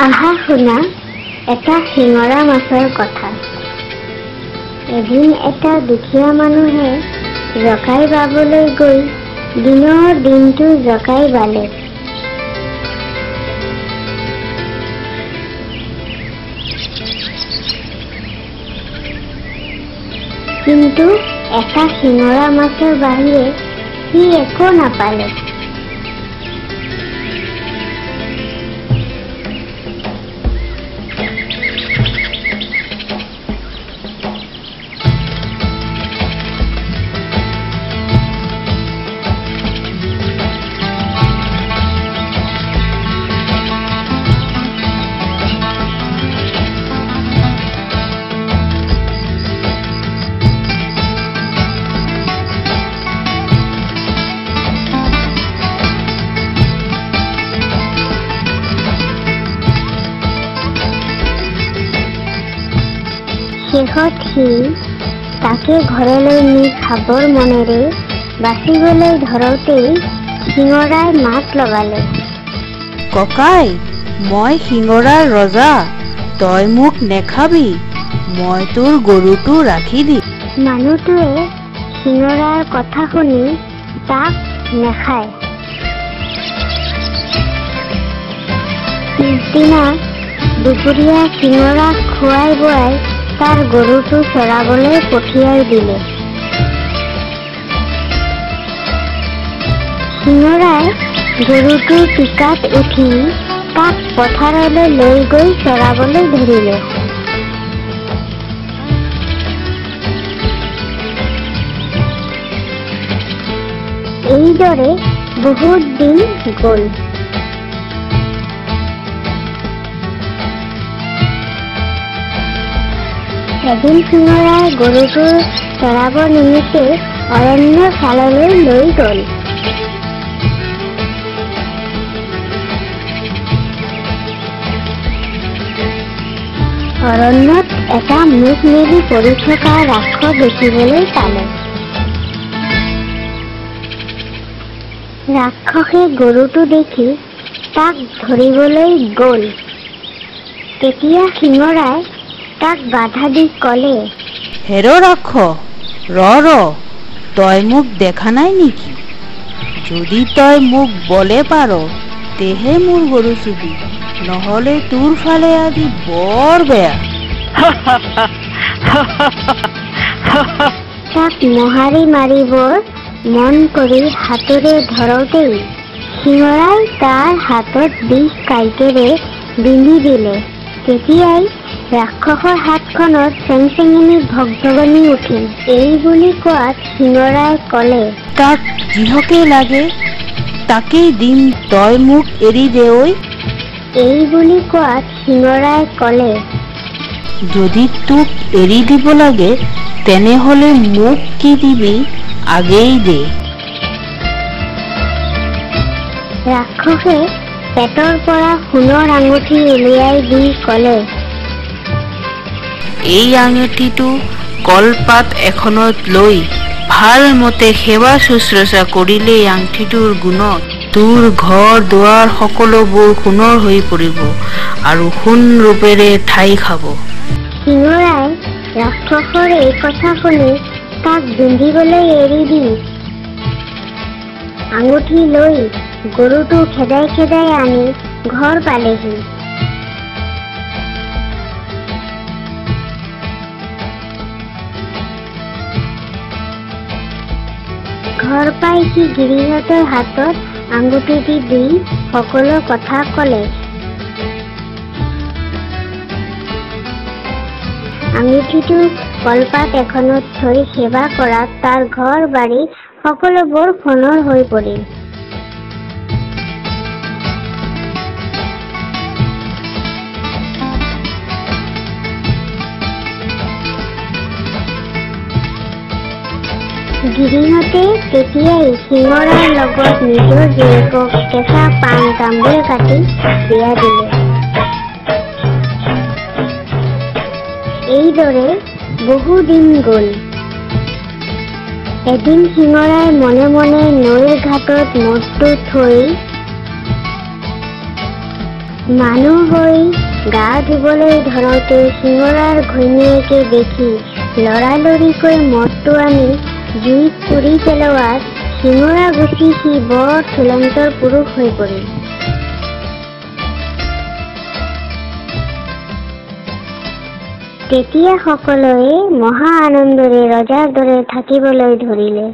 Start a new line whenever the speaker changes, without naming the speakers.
আহা শুনা এটা শিঙৰা মাছৰ কথা। এদিন এটা দুখীয়া মানুহে জকাই বাবলৈ গৈ দিনৰ দিনটো জকাই বালে। কিন্তু এটা শিঙৰা মাছৰ বাহিৰে সি একো নাপালে। শেষত সি তাকে ঘৰলৈ নি খাবৰ মনেৰে বাচিবলৈ ধৰোতেই শিঙৰাই মাত লগালে।
ককাই, মই শিঙৰাৰ ৰজা, তই মোক নেখাবি, মই তোৰ গৰুটো ৰাখি দিম।
মানুহটোৱে শিঙৰাৰ কথা শুনি তাক নেখায়। পিছদিনা দুপৰীয়া শিঙৰাক খুৱাই বোৱাই তাৰ গৰুটো চৰাবলৈ পঠিয়াই দিলে। শিঙৰাই গৰুটোৰ পিকাত উঠি তাক পথাৰলৈ লৈ গৈ চৰাবলৈ ধৰিলে। এইদৰে বহুত দিন গ'ল। এদিন শিঙৰাই গৰুটো চৰাব নিমিত্তে অৰণ্যৰ ফাললৈ লৈ গ'ল। অৰণ্যত এটা মুখ মেলি পৰি থকা ৰাক্ষস দেখিবলৈ পালে। ৰাক্ষসে গৰুটো দেখি তাক ধৰিবলৈ গ'ল। তেতিয়া শিঙৰাই তাক বাধা দি ক'লে,
হেৰ ৰাক্ষস, ৰ, তই মোক দেখা নাই নেকি? যদি তই মোক বলে পাৰ তেহে মোৰ গৰু চুবি, নহলে তোৰ ফালে আজি বৰ বেয়া।
তাক মোহাৰি মাৰিবৰ মন কৰি হাতেৰে ধৰোতেই শিঙৰাই তাৰ হাতত বিষ কাঁইটেৰে বিন্ধি দিলে। তেতিয়াই ৰাক্ষসৰ হাতখনত চেংচেঙনি ভগভগনি উঠিল। এই বুলি কোৱাত শিঙৰাই ক'লে,
তাক যিহকে লাগে তাকেই দিম, তই মোক এৰি দে ঐ।
এই বুলি কোৱাত শিঙৰাই ক'লে,
যদি তোক এৰি দিব লাগে তেনেহলে মোক কি দিবি আগেই দে।
ৰাক্ষসে পেটৰ পৰা সোণৰ আঙুঠি উলিয়াই দি ক'লে,
এই আঙুঠিটো কলপাত এখনত লৈ ভাল মতে সেৱা শুশ্ৰূষা কৰিলে আঙুঠিটোৰ গুণত তোৰ ঘৰ দুৱাৰ সকলোবোৰ সোণৰ হৈ পৰিব আৰু সোণ ৰূপেৰে ঠাই খাব।
শিঙৰাই ৰাক্ষসৰ এই কথা শুনি তাক বিন্ধিবলৈ এৰি দি আঙুঠি লৈ গৰুটো খেদাই খেদাই আনি ঘৰ পালেহি। ঘৰ পাই সি গিৰিহঁতৰ হাতত আঙুঠিটি দি সকলো কথা ক'লে। আঙুঠিটো কলপাত এখনত থৈ সেৱা কৰাত তাৰ ঘৰ বাৰী সকলোবোৰ সোণৰ হৈ পৰিল। গিৰিহঁতে তেতিয়াই শিঙৰাৰ লগত নিজৰ জীয়েকক কেঁচা পাণ তামোল কাটি বিয়া দিলে। এইদৰে বহু দিন গ'ল। এদিন শিঙৰাই মনে মনে নৈৰ ঘাটত মূৰটো থৈ মানুহ হৈ গা ধুবলৈ ধৰোঁতে শিঙৰাৰ ঘৈণীয়েকে দেখি লৰালৰিকৈ মদটো আনি জুইত পুৰি পেলোৱাত শিঙৰা গুচি সি বৰ চুলন্তৰ পুৰুষ হৈ পৰিল। তেতিয়া সকলোৱে মহা আনন্দেৰে ৰজাৰ দৰে থাকিবলৈ ধৰিলে।